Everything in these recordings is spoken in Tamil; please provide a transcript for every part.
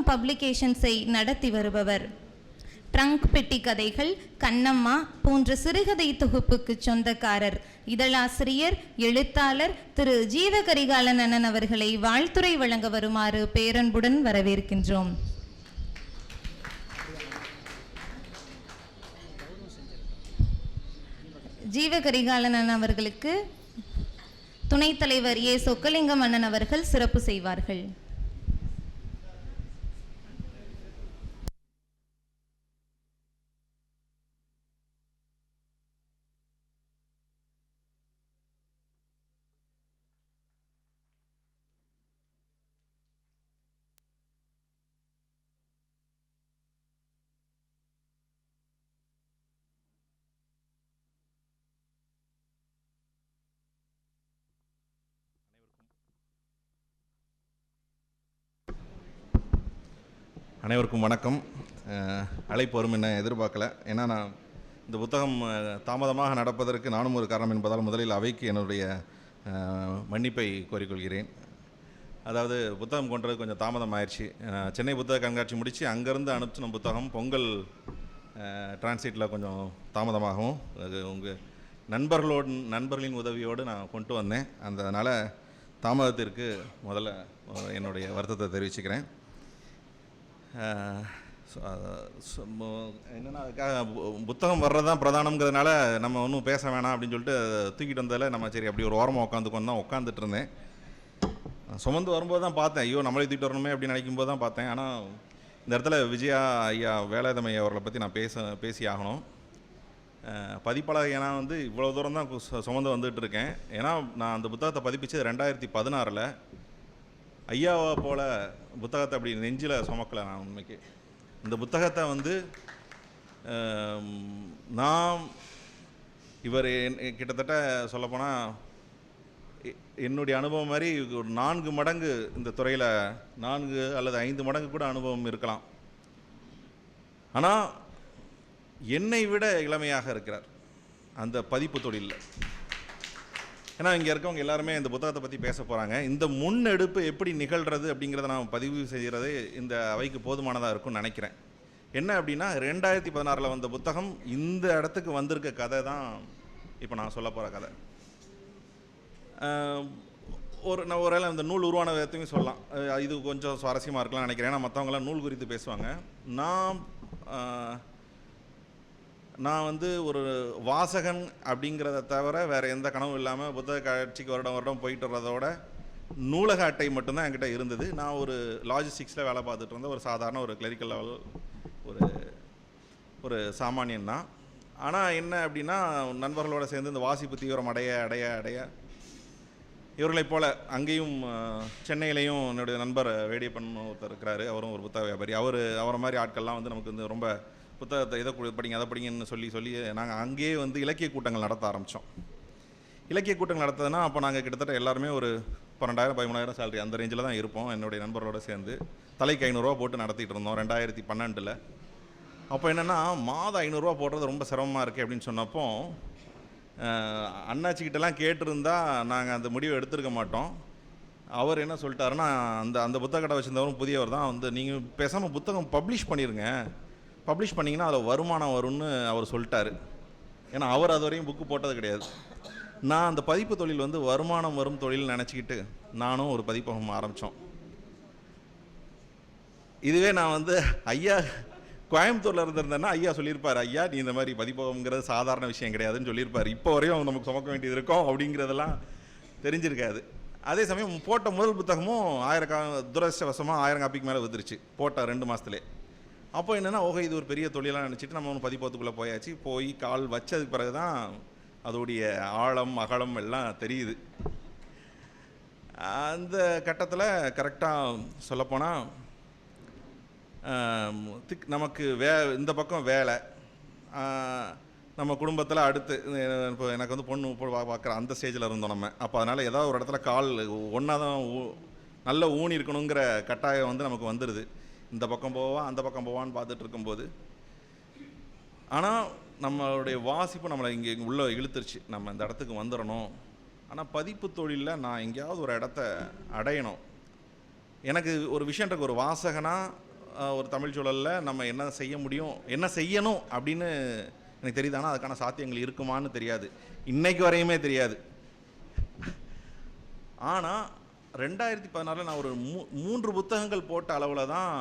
பப்ளிகேஷன்ஸை நடத்தி வருபவர். ட்ரங்க் பெட்டி கதைகள், கண்ணம்மா போன்ற சிறுகதை தொகுப்புக்கு சொந்தக்காரர், இதழாசிரியர், எழுத்தாளர் திரு ஜீவகரிகாலன் அண்ணன் அவர்களை வாழ்த்துரை வழங்க வருமாறு பேரன்புடன் வரவேற்கின்றோம். ஜீவகரிகாலன் அண்ணன் அவர்களுக்கு துணைத் தலைவர் ஏ சொக்கலிங்கம் அண்ணன் அவர்கள் சிறப்பு செய்வார்கள். அனைவருக்கும் வணக்கம். அழைப்பு வரும் என்ன எதிர்பார்க்கல. ஏன்னா நான் இந்த புத்தகம் தாமதமாக நடப்பதற்கு நானும் ஒரு காரணம் என்பதால் முதலில் அவைக்கு என்னுடைய மன்னிப்பை கோரிக்கொள்கிறேன். அதாவது புத்தகம் கொண்டது கொஞ்சம் தாமதம் ஆயிடுச்சு. சென்னை புத்தக கண்காட்சி முடித்து அங்கேருந்து அனுப்பிச்சின புத்தகம் பொங்கல் டிரான்சிட்டில் கொஞ்சம் தாமதமாகவும் உங்கள் நண்பர்களின் உதவியோடு நான் கொண்டு வந்தேன். அதனால் தாமதத்திற்கு முதல்ல என்னுடைய வருத்தத்தை தெரிவிச்சுக்கிறேன். என்னென்னா புத்தகம் வர்றது தான் பிரதானங்கிறதுனால நம்ம ஒன்றும் பேச வேணாம் அப்படின்னு சொல்லிட்டு தூக்கிட்டு வந்ததில் நம்ம சரி அப்படி ஒரு ஓரமாக உட்காந்துட்டு இருந்தேன். சுமந்து வரும்போது தான் பார்த்தேன், ஐயோ நம்மளே தூக்கிட்டு வரணுமே அப்படின்னு நினைக்கும்போது தான் பார்த்தேன். ஆனால் இந்த இடத்துல விஜயா ஐயா வேலாயுதம் ஐயா அவர்களை பற்றி நான் பேசி ஆகணும். பதிப்பாளர் ஏன்னா இவ்வளோ தூரம் தான் சுமந்து வந்துட்டு இருக்கேன். ஏன்னா நான் அந்த புத்தகத்தை பதிப்பிச்சது 2016. ஐயாவை போல் புத்தகத்தை அப்படி நெஞ்சில் சுமக்கலை நான். உண்மைக்கு இந்த புத்தகத்தை நான் இவர் கிட்டத்தட்ட சொல்லப்போனால் என்னுடைய அனுபவம் மாதிரி ஒரு 4 மடங்கு இந்த துறையில் 4 அல்லது 5 மடங்கு கூட அனுபவம் இருக்கலாம். ஆனால் என்னை விட இளமையாக இருக்கிறார் அந்த பதிப்பு தொழிலில். ஏன்னா இங்கே இருக்கவங்க எல்லாருமே இந்த புத்தகத்தை பற்றி பேச போகிறாங்க. இந்த முன்னெடுப்பு எப்படி நிகழ்கிறது அப்படிங்கிறத நான் பதிவு செய்கிறது இந்த அவைக்கு போதுமானதாக இருக்கும்னு நினைக்கிறேன். என்ன அப்படின்னா 2016 வந்த புத்தகம் இந்த இடத்துக்கு வந்திருக்க கதை தான் இப்போ நான் சொல்ல போகிற கதை. நான் ஒரு இந்த நூல் உருவான விதத்தையும் சொல்லலாம். இது கொஞ்சம் சுவாரஸ்யமாக இருக்கலாம்னு நினைக்கிறேன். ஏன்னா மற்றவங்களாம் நூல் குறித்து பேசுவாங்க. நான் ஒரு வாசகன் அப்படிங்கிறத தவிர வேறு எந்த கனவும் இல்லாமல் புத்தக காட்சிக்கு வருடம் போயிட்டு வர்றதோட நூலக அட்டை மட்டும்தான் என்கிட்ட இருந்தது. நான் ஒரு லாஜிஸ்டிக்ஸில் வேலை பார்த்துட்டு இருந்தேன். ஒரு சாதாரண ஒரு கிளரிக்கல் லெவல் ஒரு சாமானியன் தான். ஆனால் என்ன அப்படின்னா நண்பர்களோடு சேர்ந்து இந்த வாசிப்பு தீவிரம் அடைய இவர்களைப் போல் அங்கேயும் சென்னையிலையும் என்னுடைய நண்பர் வேடியப்பன் ஒருத்தர் இருக்கிறாரு. அவரும் ஒரு புத்தக வியாபாரி. அவரை மாதிரி ஆட்கள்லாம் நமக்கு ரொம்ப புத்தகத்தை இதை படிங்க அதை படிங்கன்னு சொல்லி நாங்கள் அங்கேயே இலக்கிய கூட்டங்கள் நடத்த ஆரம்பித்தோம். இலக்கிய கூட்டங்கள் நடத்ததுன்னா அப்போ நாங்கள் கிட்டத்தட்ட எல்லாருமே ஒரு 12,000-13,000 சேலரி அந்த ரேஞ்சில் தான் இருப்போம். என்னுடைய நண்பர்களோடு சேர்ந்து தலைக்கு 500 ரூபா போட்டு நடத்திட்டு இருந்தோம் 2012. அப்போ என்னென்னா மாதம் 500 ரூபா போடுறது ரொம்ப சிரமமாக இருக்குது அப்படின்னு சொன்னப்போ அண்ணாச்சிக்கிட்டலாம் கேட்டிருந்தா நாங்கள் அந்த முடிவை எடுத்துருக்க மாட்டோம். அவர் என்ன சொல்லிட்டாருன்னா அந்த புத்தக கடை வச்சுருந்தவரும் புதியவர் தான் நீங்கள் பேசாமல் புத்தகம் பப்ளிஷ் பண்ணிடுங்க, பப்ளிஷ் பண்ணிங்கன்னா அதில் வருமானம் வரும்னு அவர் சொல்லிட்டாரு. ஏன்னா அவர் அது வரையும் புக்கு போட்டது கிடையாது. நான் அந்த பதிப்பு தொழில் வருமானம் வரும் தொழில் நினச்சிக்கிட்டு நானும் ஒரு பதிப்பகம் ஆரம்பித்தோம். இதுவே நான் ஐயா கோயம்புத்தூரில் இருந்திருந்தேன்னா ஐயா சொல்லியிருப்பார், ஐயா நீ இந்த மாதிரி பதிப்பகம்ங்கிறது சாதாரண விஷயம் கிடையாதுன்னு சொல்லியிருப்பார். இப்போ வரையும் நமக்கு சுமக்க வேண்டியது இருக்கும் அப்படிங்கிறதெல்லாம் தெரிஞ்சிருக்காது. அதே சமயம் போட்ட முதல் புத்தகமும் 1000 துரதிர்ஷ்டவசமாக 1000 காப்பிக்கு மேலே வந்துருச்சு போட்ட 2 மாதத்துலேயே. அப்போ என்னென்னா இது ஒரு பெரிய தொழிலாக நினச்சிட்டு நம்ம பதிப்பகத்துக்குள்ளே போய் கால் வச்சதுக்கு பிறகு தான் அதோடைய ஆழம் அகலம் எல்லாம் தெரியுது. அந்த கட்டத்தில் கரெக்டாக சொல்லப்போனால் நமக்கு இந்த பக்கம் வேலை, நம்ம குடும்பத்தில் அடுத்து இப்போ எனக்கு பொண்ணு பார்க்குற அந்த ஸ்டேஜில் இருந்தோம் நம்ம. அப்போ அதனால் ஏதாவது ஒரு இடத்துல கால் ஒன்றா தான் நல்ல ஊனி இருக்கணுங்கிற கட்டாயம் நமக்கு வந்துடுது. இந்த பக்கம் போவான் அந்த பக்கம் போவான்னு பார்த்துட்டு இருக்கும்போது ஆனால் நம்மளுடைய வாசிப்பு நம்மளை இங்கே உள்ளே இழுத்துருச்சு, நம்ம இந்த இடத்துக்கு வந்துடணும். ஆனால் பதிப்பு தொழிலில் நான் எங்கேயாவது ஒரு இடத்த அடையணும். எனக்கு ஒரு விஷயம் இருக்கு, ஒரு வாசகனாக ஒரு தமிழ் சூழலில் நம்ம என்ன செய்ய முடியும், என்ன செய்யணும் அப்படின்னு எனக்கு தெரியுது. ஆனால் அதுக்கான சாத்தியங்கள் இருக்குமான்னு தெரியாது, இன்னைக்கு வரையுமே தெரியாது. ஆனால் 2016 நான் ஒரு 3 புத்தகங்கள் போட்ட அளவில் தான்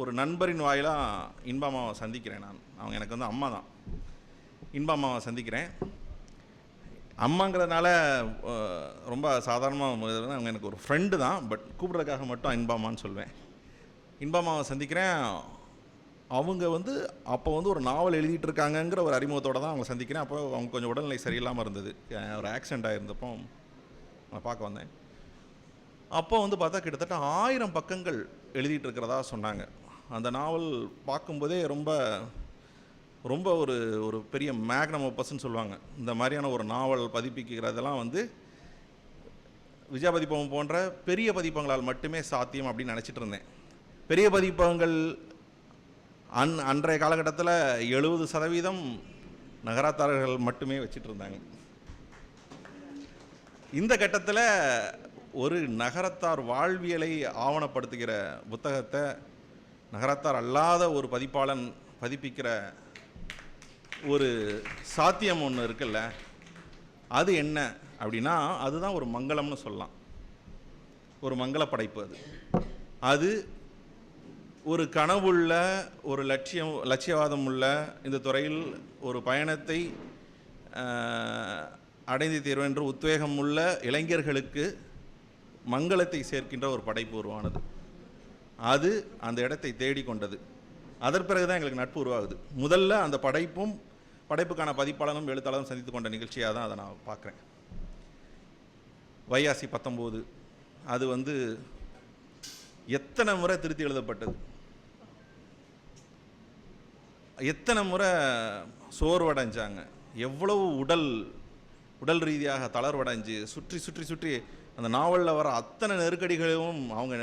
ஒரு நண்பரின் வாயிலாக இன்பம்மாவை சந்திக்கிறேன். அவங்க எனக்கு வந்து அம்மா தான். இன்பம்மாவை சந்திக்கிறேன். அம்மாங்கிறதுனால ரொம்ப சாதாரணமாக அவங்க எனக்கு ஒரு ஃப்ரெண்டு தான், பட் கூப்பிட்றதுக்காக மட்டும் இன்பம்மான்னு சொல்வேன். இன்பம்மாவை சந்திக்கிறேன். அவங்க வந்து அப்போ வந்து ஒரு நாவல் எழுதிட்டு இருக்காங்கங்கிற ஒரு அறிமுகத்தோடு தான் அவங்க சந்திக்கிறேன். அப்போ அவங்க கொஞ்சம் உடல்நிலை சரியில்லாமல் இருந்தது, ஒரு ஆக்சிடெண்ட் ஆகிருந்தப்போ நான் பார்க்க வந்தேன். அப்போ வந்து பார்த்தா கிட்டத்தட்ட 1000 பக்கங்கள் எழுதிட்டு இருக்கிறதா சொன்னாங்க. அந்த நாவல் பார்க்கும்போதே ரொம்ப ரொம்ப ஒரு ஒரு பெரிய மேக்னம் ஒப்பஸ்ன்னு சொல்லுவாங்க. இந்த மாதிரியான ஒரு நாவல் பதிப்பிக்கிறதெல்லாம் வந்து விஜயா பதிப்பகம் போன்ற பெரிய பதிப்பகங்களால் மட்டுமே சாத்தியம் அப்படின்னு நினச்சிட்டு இருந்தேன். பெரிய பதிப்பகங்கள் அன்றைய காலகட்டத்தில் 70% நகரத்தார்கள் மட்டுமே வச்சுட்டு இருந்தாங்க. இந்த கட்டத்தில் ஒரு நகரத்தார் வாழ்வியலை ஆவணப்படுத்துகிற புத்தகத்தை நகரத்தார் அல்லாத ஒரு பதிப்பாளன் பதிப்பிக்கிற ஒரு சாத்தியம் ஒன்று இருக்குல்ல, அது என்ன அப்படின்னா அதுதான் ஒரு மங்களம்னு சொல்லலாம். ஒரு மங்கள படைப்பு. அது ஒரு கனவுள்ள, ஒரு லட்சியவாதம் உள்ள, இந்த துறையில் ஒரு பயணத்தை அடைந்து தீர்வென்று உத்வேகம் உள்ள இளைஞர்களுக்கு மங்களத்தை சேர்க்கின்ற ஒரு படைப்பு உருவானது. அது அந்த இடத்தை தேடிக்கொண்டது. அதன் பிறகு தான் எங்களுக்கு நட்பு உருவாகுது. முதல்ல அந்த படைப்புக்கான பதிப்பாளனும் எழுத்தாளரும் சந்தித்து கொண்ட நிகழ்ச்சியாக தான் அதை நான் பார்க்குறேன். வைகாசி 19 அது வந்து எத்தனை முறை திருத்தி எழுதப்பட்டது, எத்தனை முறை சோர்வடைஞ்சாங்க, எவ்வளவு உடல் ரீதியாக தளர்வடைஞ்சு சுற்றி அந்த நாவலில் வர அத்தனை நெருக்கடிகளும் அவங்க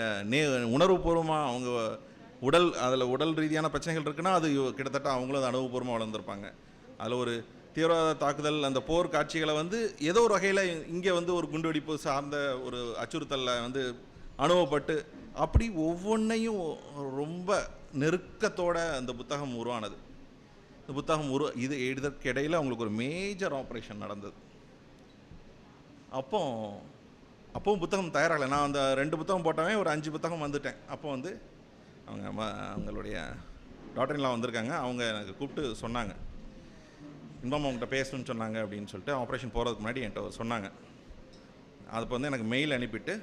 உணர்வுபூர்வமாக அவங்க உடல் ரீதியான பிரச்சனைகள் இருக்குன்னா அது கிட்டத்தட்ட அவங்களும் அதை அனுபவபூர்வமாக வளர்ந்துருப்பாங்க. அதில் ஒரு தீவிரவாத தாக்குதல், அந்த போர் காட்சிகளை வந்து ஏதோ ஒரு வகையில் இங்கே வந்து ஒரு குண்டுவெடிப்பு சார்ந்த ஒரு அச்சுறுத்தலில் வந்து அனுபவப்பட்டு அப்படி ஒவ்வொன்றையும் ரொம்ப நெருக்கத்தோடு அந்த புத்தகம் உருவானது. இந்த புத்தகம் இதற்கு இடையில் அவங்களுக்கு ஒரு மேஜர் ஆப்ரேஷன் நடந்தது. அப்போவும் புத்தகம் தயாராகலை. நான் அந்த 2 புத்தகம் போட்டவன் ஒரு 5 புத்தகம் வந்துட்டேன். அப்போ வந்து அவங்களுடைய டாக்டர்லாம் வந்திருக்காங்க. அவங்க எனக்கு கூப்பிட்டு சொன்னாங்க, இன்பம் அவங்ககிட்ட பேசணும்னு சொன்னாங்க அப்படின்னு சொல்லிட்டு ஆப்ரேஷன் போகிறதுக்கு முன்னாடி என்கிட்ட சொன்னாங்க. அதுக்கு வந்து எனக்கு மெயில் அனுப்பிட்டு,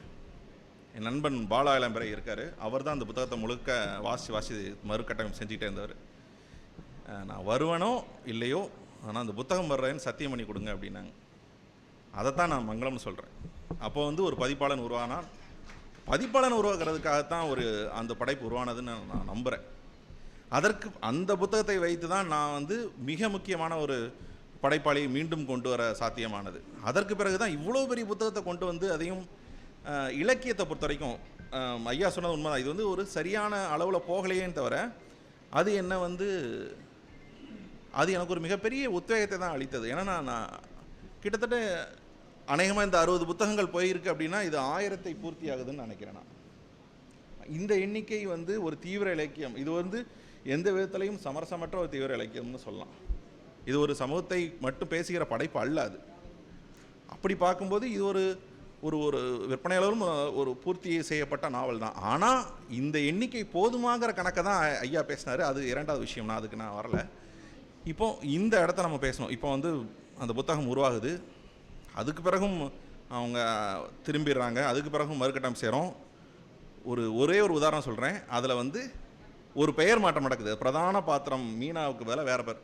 என் நண்பன் பாலா இளம்பரை இருக்கார், அவர் தான் அந்த புத்தகத்தை முழுக்க வாசி மறுகட்டமைப்பு செஞ்சுக்கிட்டே இருந்தவர். நான் வருவனோ இல்லையோ, ஆனால் அந்த புத்தகம் வர்றேன்னு சத்தியம் பண்ணி கொடுங்க அப்படின்னாங்க. அதைத்தான் நான் மங்களம்னு சொல்கிறேன். அப்போ வந்து ஒரு பதிப்பாளன் உருவாக்குறதுக்காகத்தான் அந்த படைப்பு உருவானதுன்னு நான் நம்புகிறேன். அந்த புத்தகத்தை வைத்து தான் நான் வந்து மிக முக்கியமான ஒரு படைப்பாளியை மீண்டும் கொண்டு வர சாத்தியமானது. அதற்கு பிறகு தான் இவ்வளோ பெரிய புத்தகத்தை கொண்டு வந்து அதையும் இலக்கியத்தை பொறுத்த வரைக்கும் ஐயா சொன்னது உண்மைதான். இது வந்து ஒரு சரியான அளவில் போகலையேன்னு தவிர அது என்ன வந்து அது எனக்கு ஒரு மிகப்பெரிய உத்வேகத்தை தான் அளித்தது. ஏன்னா நான் கிட்டத்தட்ட அநேகமாக இந்த 60 புத்தகங்கள் போயிருக்கு அப்படின்னா இது 1000 பூர்த்தி ஆகுதுன்னு நினைக்கிறேன். நான் இந்த எண்ணிக்கை வந்து ஒரு தீவிர இலக்கியம், இது வந்து எந்த விதத்திலையும் சமரசமற்ற ஒரு தீவிர இலக்கியம்னு சொல்லலாம். இது ஒரு சமூகத்தை மட்டும் பேசுகிற படைப்பு அல்ல. அது அப்படி பார்க்கும்போது இது ஒரு ஒரு விற்பனையாளரும் ஒரு பூர்த்தி செய்யப்பட்ட நாவல் தான். ஆனால் இந்த எண்ணிக்கை போதுமாகிற கணக்கை தான் ஐயா பேசினார். அது 2வது விஷயம். நான் அதுக்கு நான் வரலை. இப்போ இந்த இடத்த நம்ம பேசணும். இப்போ வந்து அந்த புத்தகம் உருவாகுது, அதுக்கு பிறகும் அவங்க திரும்பிடுறாங்க, அதுக்கு பிறகும் மறுகட்டம் செய்கிறோம். ஒரே ஒரு உதாரணம் சொல்கிறேன். அதில் வந்து ஒரு பெயர் மாற்றம் நடக்குது. பிரதான பாத்திரம் மீனாவுக்கு பதிலாக வேறு பேர்.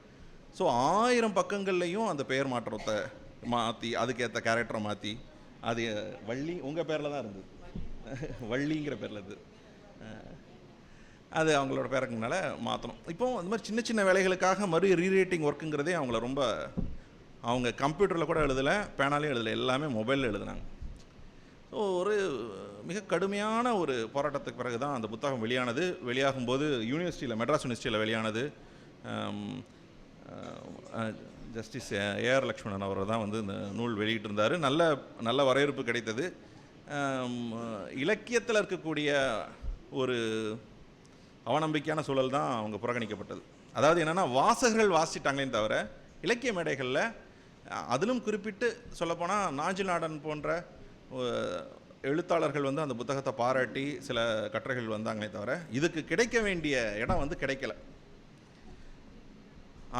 ஸோ 1000 பக்கங்கள்லையும் அந்த பெயர் மாற்றத்தை மாற்றி அதுக்கேற்ற கேரக்டரை மாற்றி, அது வள்ளி உங்கள் பேரில் தான் இருந்தது, வள்ளிங்கிற பேரில் இருந்தது, அது அவங்களோட பேருக்குனால மாற்றணும். இப்போது அந்த மாதிரி சின்ன சின்ன வேலைகளுக்காக ரீரைட்டிங் ஒர்க்குங்கிறதே அவங்கள ரொம்ப, அவங்க கம்ப்யூட்டரில் கூட எழுதலை, பேனாலையும் எழுதலை, எல்லாமே மொபைலில் எழுதுனாங்க. ஸோ ஒரு மிக கடுமையான ஒரு போராட்டத்துக்கு பிறகு தான் அந்த புத்தகம் வெளியானது. வெளியாகும்போது மெட்ராஸ் யூனிவர்சிட்டியில் வெளியானது. ஜஸ்டிஸ் ஏஆர் லக்ஷ்மணன் அவர் தான் வந்து இந்த நூல் வெளியிட்டிருந்தார். நல்ல வரவேற்பு கிடைத்தது. இலக்கியத்தில் இருக்கக்கூடிய அவநம்பிக்கையான சூழல் தான் அவங்க புறக்கணிக்கப்பட்டது. அதாவது என்னென்னா, வாசகர்கள் வாசிட்டாங்களே தவிர இலக்கிய மேடைகளில், அதிலும் குறிப்பிட்டு சொல்லப்போனால் நாஞ்சில் நாடன் போன்ற எழுத்தாளர்கள் வந்து அந்த புத்தகத்தை பாராட்டி சில கட்டுரைகள் வந்தாங்களே தவிர இதுக்கு கிடைக்க வேண்டிய இடம் வந்து கிடைக்கல.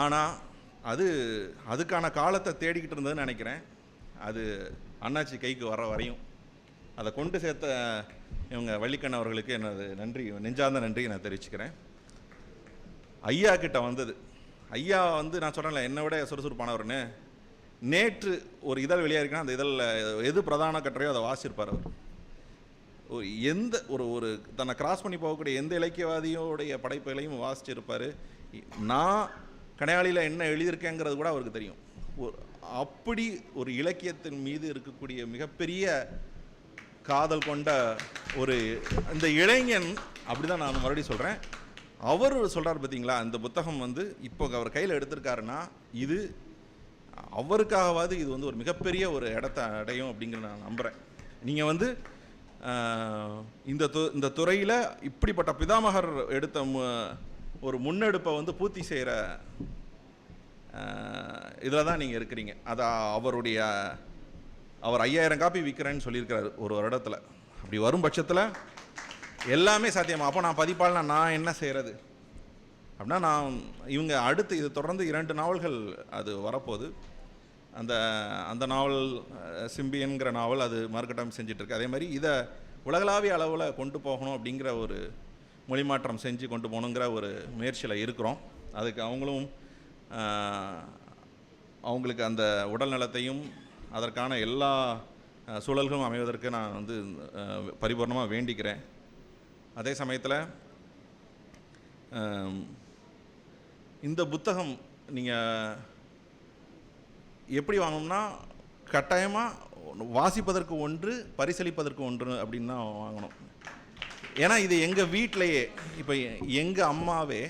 ஆனால் அதுக்கான காலத்தை தேடிக்கிட்டு இருந்ததுன்னு நினைக்கிறேன். அது அண்ணாச்சி கைக்கு வர வரையும் அதை கொண்டு சேர்த்த இவங்க வள்ளிக்கண்ணன் அவர்களுக்கு எனது நன்றி, நெஞ்சார்ந்த நன்றி நான் தெரிவிச்சுக்கிறேன். ஐயா கிட்ட வந்தது, ஐயா வந்து நான் சொல்கிறேன்ல என்னை விட சுறுசுறுப்பானவர்னு. நேற்று ஒரு இதழ் வெளியாகிருக்குன்னா அந்த இதழில் எது பிரதான கட்டுரையோ அதை வாசிச்சிருப்பார் அவர். எந்த ஒரு தன்னை கிராஸ் பண்ணி போகக்கூடிய எந்த இலக்கியவாதியோடைய படைப்புகளையும் வாசிச்சிருப்பார். நான் கணையாளியில் என்ன எழுதியிருக்கேங்கிறது கூட அவருக்கு தெரியும். அப்படி ஒரு இலக்கியத்தின் மீது இருக்கக்கூடிய மிகப்பெரிய காதல் கொண்ட ஒரு இந்த இளைஞன், அப்படி தான் நான் மறுபடியும் சொல்கிறேன். அவர் சொல்கிறார் பார்த்தீங்களா, இந்த புத்தகம் வந்து இப்போ அவர் கையில் எடுத்திருக்காருன்னா இது அவருக்காகவாது இது வந்து ஒரு மிகப்பெரிய ஒரு இடத்த அடையும் அப்படிங்கிற நான் நம்புகிறேன். நீங்கள் வந்து இந்த துறையில் இப்படிப்பட்ட பிதாமகர் எடுத்த ஒரு முன்னெடுப்பை வந்து பூர்த்தி செய்கிற இதில் தான் நீங்கள் இருக்கிறீங்க. அதை அவர் 5000 காப்பி விற்கிறேன்னு சொல்லியிருக்கிறாரு ஒரு வருடத்தில். அப்படி வரும் பட்சத்தில் எல்லாமே சாத்தியமா. அப்போ நான் பதிப்பாளனா நான் என்ன செய்கிறது அப்படின்னா, இவங்க அடுத்து இது தொடர்ந்து 2 நாவல்கள் அது வரப்போகுது. அந்த நாவல் சிம்பியன்கிற நாவல் அது மறுகட்டம் செஞ்சிட்ருக்கு. அதே மாதிரி இதை உலகளாவிய அளவில் கொண்டு போகணும் அப்படிங்கிற ஒரு மொழிமாற்றம் செஞ்சு கொண்டு போகணுங்கிற ஒரு முயற்சியில் இருக்கிறோம். அதுக்கு அவங்களுக்கு அந்த உடல் நலத்தையும் அதற்கான எல்லா சூழல்களும் அமைவதற்கு நான் வந்து பரிபூர்ணமாக வேண்டிக்கிறேன். அதே சமயத்தில் இந்த புத்தகம் நீங்கள் எப்படி வாங்கணும்னா, கட்டாயமாக வாசிப்பதற்கு ஒன்று, பரிசளிப்பதற்கு ஒன்று அப்படின்னு தான் வாங்கணும். ஏன்னா இது எங்கள் வீட்டிலையே, இப்போ எங்கள் அம்மாவே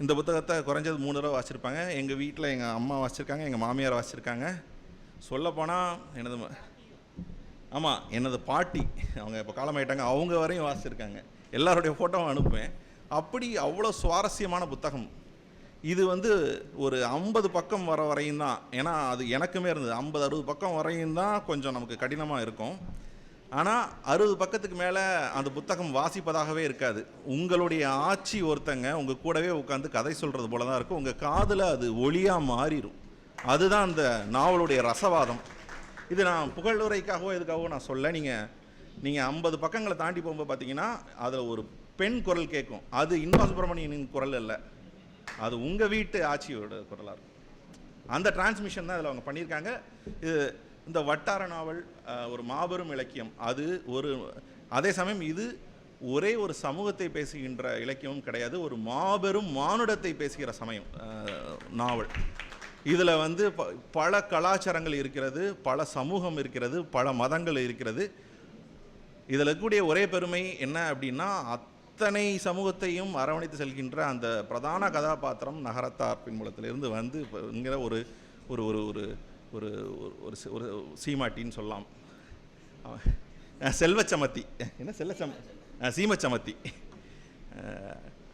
இந்த புத்தகத்தை குறைஞ்சது 3 தடவை வாசிச்சிருப்பாங்க. எங்கள் வீட்டில் எங்கள் அம்மா வாசிச்சிருக்காங்க, எங்கள் மாமியார் வாசிச்சிருக்காங்க. சொல்லப்போனால் எனது பாட்டி, அவங்க இப்போ காலமாயிட்டாங்க, அவங்க வரையும் வாசிச்சிருக்காங்க. எல்லாருடைய ஃபோட்டோவும் அனுப்புவேன். அப்படி அவ்வளோ சுவாரஸ்யமான புத்தகம். இது வந்து ஒரு 50 பக்கம் வர வரையும் தான், ஏன்னா அது எனக்குமே இருந்தது. 50-60 பக்கம் வரையும் தான் கொஞ்சம் நமக்கு கடினமாக இருக்கும். ஆனால் 60 பக்கத்துக்கு மேலே அந்த புத்தகம் வாசிப்பதாகவே இருக்காது. உங்களுடைய ஆட்சி ஒருத்தங்க உங்கள் கூடவே உட்காந்து கதை சொல்கிறது போல தான் இருக்கும். உங்கள் காதில் அது ஒளியாக மாறிடும். அதுதான் அந்த நாவலுடைய ரசவாதம். இது நான் புகழுரைக்காகவோ எதுக்காகவோ நான் சொல்ல. நீங்கள் 50 பக்கங்களை தாண்டி போகும்போது பார்த்தீங்கன்னா அதில் ஒரு பெண் குரல் கேட்கும். அது இன்பா சுப்பிரமணியனின் குரல் இல்லை, அது உங்கள் வீட்டு ஆட்சியோட குரலாக இருக்கும். அந்த டிரான்ஸ்மிஷன் தான் இதில் அவங்க பண்ணியிருக்காங்க. இந்த வட்டார நாவல் ஒரு மாபெரும் இலக்கியம். அதே சமயம் இது ஒரே ஒரு சமூகத்தை பேசுகின்ற இலக்கியமும் கிடையாது, ஒரு மாபெரும் மானுடத்தை பேசுகிற நாவல். இதில் வந்து பல கலாச்சாரங்கள் இருக்கிறது, பல சமூகம் இருக்கிறது, பல மதங்கள் இருக்கிறது. இதில் இருக்கக்கூடிய ஒரே பெருமை என்ன அப்படின்னா, அத்தனை சமூகத்தையும் அரவணைத்து செல்கின்ற அந்த பிரதான கதாபாத்திரம் நகரத்தார் பின்புலத்திலிருந்து வந்து இங்கிற ஒரு ஒரு ஒரு ஒரு ஒரு ஒரு சீமாட்டின்னு சொல்லலாம். செல்வச்சமத்தி, என்ன சீமச்சமத்தி,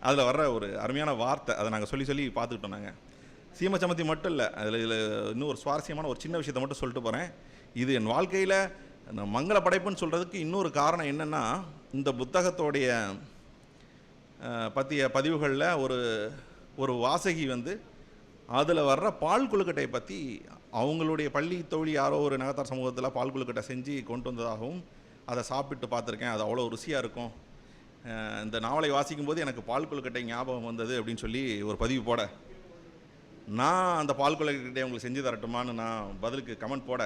அதில் வர்ற ஒரு அருமையான வார்த்தை. அதை நாங்கள் சொல்லி பார்த்துக்கிட்டோம். நாங்கள் சீமச்சமத்தி மட்டும் இல்லை, இதில் இன்னும் ஒரு சுவாரஸ்யமான ஒரு சின்ன விஷயத்தை மட்டும் சொல்லிட்டு போகிறேன். இது என் வாழ்க்கையில் மங்கள படைப்புன்னு சொல்கிறதுக்கு இன்னொரு காரணம் என்னென்னா, இந்த புத்தகத்தோடைய பற்றிய பதிவுகளில் ஒரு வாசகி வந்து அதில் வர்ற பால் கொழுக்கட்டையை பற்றி அவங்களுடைய பள்ளி தோழி யாரோ ஒரு நகத்தார் சமூகத்தில் பால் கொழுக்கட்டை செஞ்சு கொண்டு வந்ததாகவும் அதை சாப்பிட்டு பார்த்துருக்கேன், அது அவ்வளோ ருசியாக இருக்கும், இந்த நாவலை வாசிக்கும் போது எனக்கு பால் கொழுக்கட்டை ஞாபகம் வந்தது அப்படின்னு சொல்லி ஒரு பதிவு போட, நான் அந்த பால் கொழுக்கட்டையை உங்களுக்கு செஞ்சு தரட்டுமான்னு நான் பதிலுக்கு கமெண்ட் போட,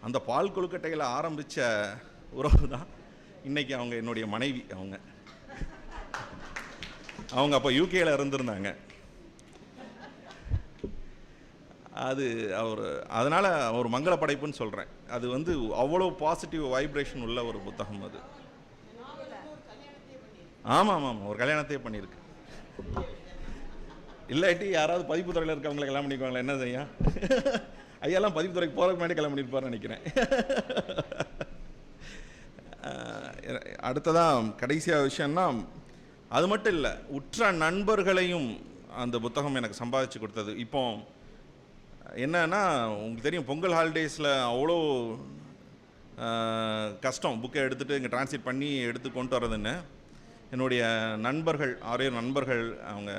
அந்த பால் கொழுக்கட்டையில் ஆரம்பித்த உறவு தான் இன்றைக்கி அவங்க என்னுடைய மனைவி. அவங்க அப்போ யூகேயில் இருந்திருந்தாங்க. அதனால் ஒரு மங்கள படைப்புன்னு சொல்கிறேன். அது வந்து அவ்வளோ பாசிட்டிவ் வைப்ரேஷன் உள்ள ஒரு புத்தகம் அது. ஆமாம், ஒரு கல்யாணத்தையே பண்ணியிருக்கு. இல்லாட்டி யாராவது பதிப்பு துறையில் இருக்கவங்களை கல்யாணம் பண்ணிக்குவாங்களா? என்ன செய்ய ஐயாலாம் பதிப்பு துறைக்கு போகிறதுக்கு முன்னாடி கல்யாணம் பண்ணியிருப்பாருன்னு நினைக்கிறேன். அடுத்ததான் கடைசியாக விஷயம்னா, அது மட்டும் இல்லை, உற்ற நண்பர்களையும் அந்த புத்தகம் எனக்கு சம்பாதிச்சு கொடுத்தது. இப்போ என்னன்னா, உங்களுக்கு தெரியும் பொங்கல் ஹாலிடேஸில் அவ்வளோ கஷ்டம் புக்கை எடுத்துகிட்டு இங்கே டிரான்ஸ்லேட் பண்ணி எடுத்து கொண்டு வரதுன்னு. என்னுடைய நண்பர்கள் 6 நண்பர்கள், அவங்க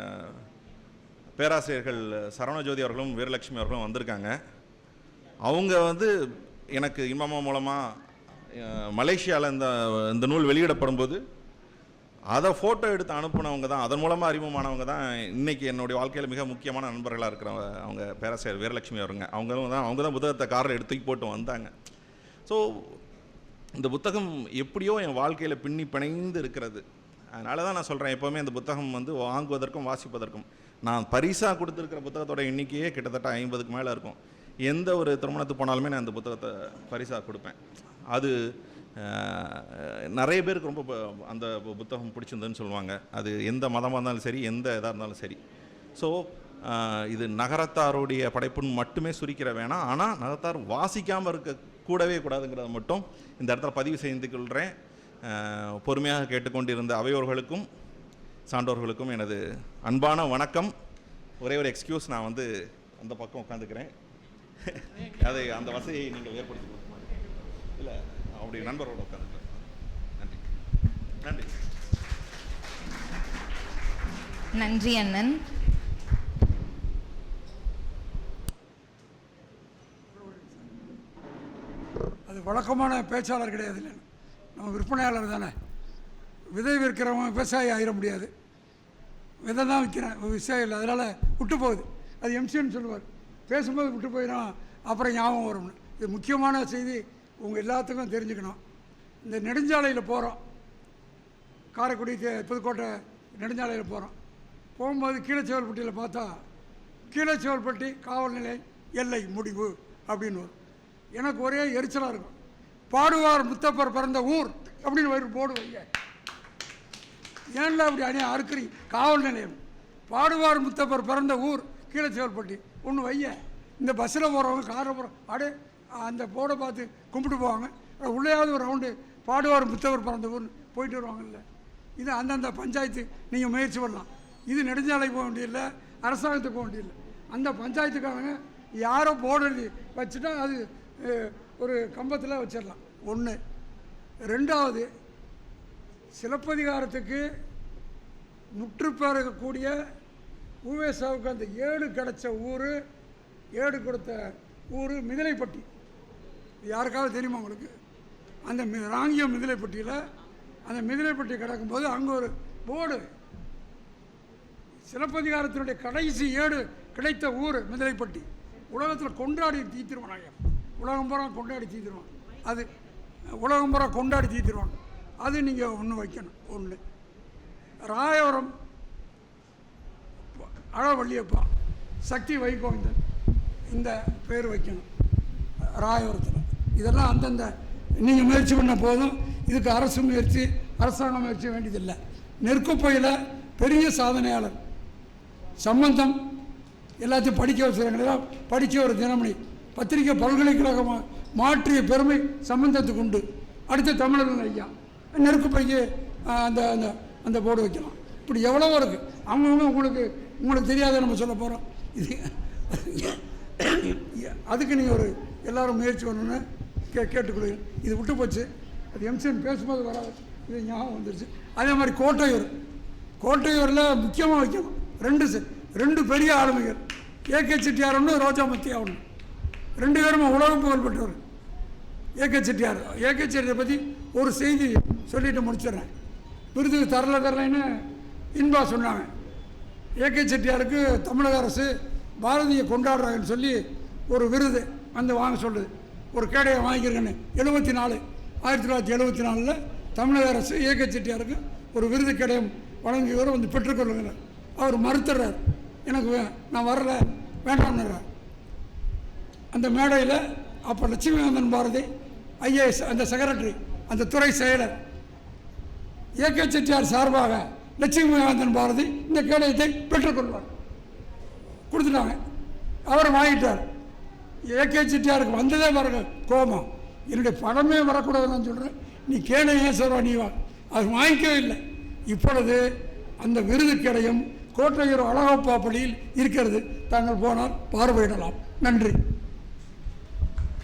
பேராசிரியர்கள் சரவணஜோதி அவர்களும் வீரலட்சுமி அவர்களும் வந்திருக்காங்க. அவங்க எனக்கு இமாமா மூலமாக மலேசியாவில் இந்த நூல் வெளியிடப்படும் போது அதை ஃபோட்டோ எடுத்து அனுப்புனவங்க தான், அதன் மூலமாக அறிமுகமானவங்க தான் இன்றைக்கி என்னுடைய வாழ்க்கையில் மிக முக்கியமான நண்பர்களாக இருக்கிறவங்க. அவங்க பேராசிரியர் வீரலட்சுமி அவருங்க. அவங்க தான் புத்தகத்தை காரில் எடுத்து போட்டு வந்தாங்க. ஸோ இந்த புத்தகம் எப்படியோ என் வாழ்க்கையில் பின்னி பிணைந்து இருக்கிறது. அதனால தான் நான் சொல்கிறேன், எப்போவுமே இந்த புத்தகம் வாங்குவதற்கும் வாசிப்பதற்கும். நான் பரிசாக கொடுத்துருக்கிற புத்தகத்தோட எண்ணிக்கையே கிட்டத்தட்ட 50க்கு மேலே இருக்கும். எந்த ஒரு திருமணத்துக்கு போனாலுமே நான் இந்த புத்தகத்தை பரிசாக கொடுப்பேன். அது நிறைய பேருக்கு ரொம்ப அந்த புத்தகம் பிடிச்சிருந்ததுன்னு சொல்லுவாங்க. அது எந்த மதமாக இருந்தாலும் சரி, எந்த இதாக இருந்தாலும் சரி. ஸோ இது நகரத்தாருடைய படைப்புன்னு மட்டுமே சுருக்கிற வேணாம், ஆனால் நகரத்தார் வாசிக்காமல் இருக்க கூடவே கூடாதுங்கிறத மட்டும் இந்த இடத்துல பதிவு செய்து கொள்கிறேன். பொறுமையாக கேட்டுக்கொண்டிருந்த அவையோர்களுக்கும் சான்றோர்களுக்கும் எனது அன்பான வணக்கம். ஒரே ஒரு எக்ஸ்கியூஸ், நான் அந்த பக்கம் உட்காந்துக்கிறேன். அதை அந்த வசதியை நீங்கள் ஏற்படுத்தி கொடுக்க மாட்டேன். இல்லை, அவருடைய நண்பரோடு உட்காந்துக்கிறேன். நன்றி நன்றி நன்றி அண்ணன். அது வழக்கமான பேச்சாளர் கிடையாது, இல்லை, நம்ம விற்பனையாளர் தானே. விதை விற்கிறவங்க விவசாயி ஆயிட முடியாது. விதை தான் விற்கிறேன், விவசாயம் இல்லை, அதனால் விட்டு போகுது. அது எம்சின்னு சொல்லுவார், பேசும்போது விட்டு போயிடும், அப்புறம் ஞாபகம் வரும்னு. இது முக்கியமான செய்தி, உங்கள் எல்லாத்துக்கும் தெரிஞ்சுக்கணும். இந்த நெடுஞ்சாலையில் போகிறோம், காரைக்குடி புதுக்கோட்டை நெடுஞ்சாலையில் போகும்போது கீழச்செவல்பட்டியில் பார்த்தா கீழச்செவல்பட்டி காவல் நிலையம் எல்லை முடிவு அப்படின்னு வரும். எனக்கு ஒரே எரிச்சலாக இருக்கும். பாடுவார் முத்தப்பர் பிறந்த ஊர் அப்படின்னு ஒரு போர்டு வைங்க. ஏன்ல அப்படி அறுக்கிறீ? காவல் நிலையம் பாடுவார் முத்தப்பர் பிறந்த ஊர் கீழச்செவல்பட்டி ஒன்று வைய. இந்த பஸ்ஸில் போகிறவங்க காரில் போகிறோம் அந்த போர்டை பார்த்து கும்பிட்டு போவாங்க. உள்ளேயாவது ஒரு ரவுண்டு பாடுவார் முத்தப்பர் பிறந்த ஊர்னு போயிட்டு வருவாங்கல்ல. இது அந்தந்த பஞ்சாயத்து நீங்கள் முயற்சி பண்ணலாம். இது நெடுஞ்சாலைக்கு போக வேண்டியதில்லை, அரசாங்கத்துக்கு போக வேண்டியதில்லை. அந்த பஞ்சாயத்துக்காரங்க யாரோ போர்டு எழுதி வச்சுட்டா அது ஒரு கம்பத்தில் வச்சிடலாம். ஒன்று. ரெண்டாவது, சிலப்பதிகாரத்துக்கு முற்றுப்பெறக்கூடிய ஊவேசாவுக்கு அந்த ஏடு கிடச்ச ஊர், ஏடு கொடுத்த ஊர் மிதிலைப்பட்டி. யாருக்காவது தெரியுமா உங்களுக்கு? அந்த ராங்கியம் மிதிலைப்பட்டியில் அந்த மிதிலைப்பட்டி கிடக்கும்போது அங்கே ஒரு போர்டு, சிலப்பதிகாரத்தினுடைய கடைசி ஏடு கிடைத்த ஊர் மிதிலைப்பட்டி. உலகத்தில் கொண்டாடி தீர்த்திருவாங்க, உலகம் பூரா கொண்டாடி தீர்த்திருவாங்க. அது உலகம் பூரா கொண்டாடி தீர்த்திருவாங்க. அது நீங்கள் ஒன்று வைக்கணும். ஒன்று. ராயவரம் அழவள்ளியப்பா, சக்தி வைகோவிந்தன், இந்த பேர் வைக்கணும் ராயவரத்தில். இதெல்லாம் அந்தந்த நீங்கள் முயற்சி பண்ண போதும். இதுக்கு அரசு முயற்சி, அரசாங்க முயற்சி வேண்டியதில்லை. நெற்குப்பையில் பெரிய சாதனையாளர் சம்பந்தம் எல்லாத்தையும் படிக்க வச்சுருக்காங்க. படிக்க ஒரு தினமணி பத்திரிகை பல்கலைக்கழகமாக மாற்றிய பெருமை சம்பந்தத்துக்கு உண்டு. அடுத்த தமிழர்கள் ஐயா நெருக்குப்பைக்கு அந்த அந்த அந்த போர்டு வைக்கலாம். இப்படி எவ்வளவோ இருக்குது. அவங்கவுங்க உங்களுக்கு தெரியாத நம்ம சொல்ல போகிறோம். இது அதுக்கு நீங்கள் ஒரு எல்லோரும் முயற்சி பண்ணணுன்னு கேட்டுக்கொள்கிறேன். இது விட்டு போச்சு, அது எம்சிஎன் பேசும்போது வராது, இது ஞாபகம் வந்துருச்சு. அதே மாதிரி கோட்டையூரில் முக்கியமாக வைக்கணும். ரெண்டு பெரிய ஆளுமைகள், ஏகே செட்டியார் ஒன்று, ரோஜா மத்தியா ஒன்று. 2 பேரும் உலக புகழ் பெற்றவர். ஏகே செட்டியாரை பற்றி ஒரு செய்தி சொல்லிட்டு முடிச்சிடுறேன். விருது தரலைன்னு இன்பா சொன்னாங்க. ஏகே செட்டியாருக்கு தமிழக அரசு பாரதியை கொண்டாடுறாங்கன்னு சொல்லி ஒரு விருது வாங்க சொல்லுது. ஒரு கேடையை வாங்கிக்கிறேன்னு 1974 தமிழக அரசு ஏகே செட்டியாருக்கு ஒரு விருது கேடயம் வழங்கியவர் பெற்றுக்கொள்ளுங்கிறார். அவர் மறுத்துறார், எனக்கு நான் வரல, வேண்டாம்னுறார். அந்த மேடையில் அப்போ லட்சுமிகாந்தன் பாரதி ஐஏஎஸ் அந்த செக்ரட்டரி, அந்த துறை செயலர், ஏகே செட்டியார் சார்பாக லட்சுமிகாந்தன் பாரதி இந்த கேடயத்தை பெற்றுக்கொள்வார் கொடுத்துட்டாங்க. அவர் வாங்கிட்டார். ஏகே செட்டியாருக்கு வந்ததே பாருங்க கோபம், என்னுடைய படமே வரக்கூடாதுன்னு நான் சொல்கிறேன், நீ கேடயம் ஏன் சொல்வா, நீ வா. அது வாங்கிக்கவே இல்லை. இப்பொழுது அந்த விருது கிடையும் கோட்டையூர் அழகப்பா பள்ளியில் இருக்கிறது. தாங்கள் போனால் பார்வையிடலாம். நன்றி.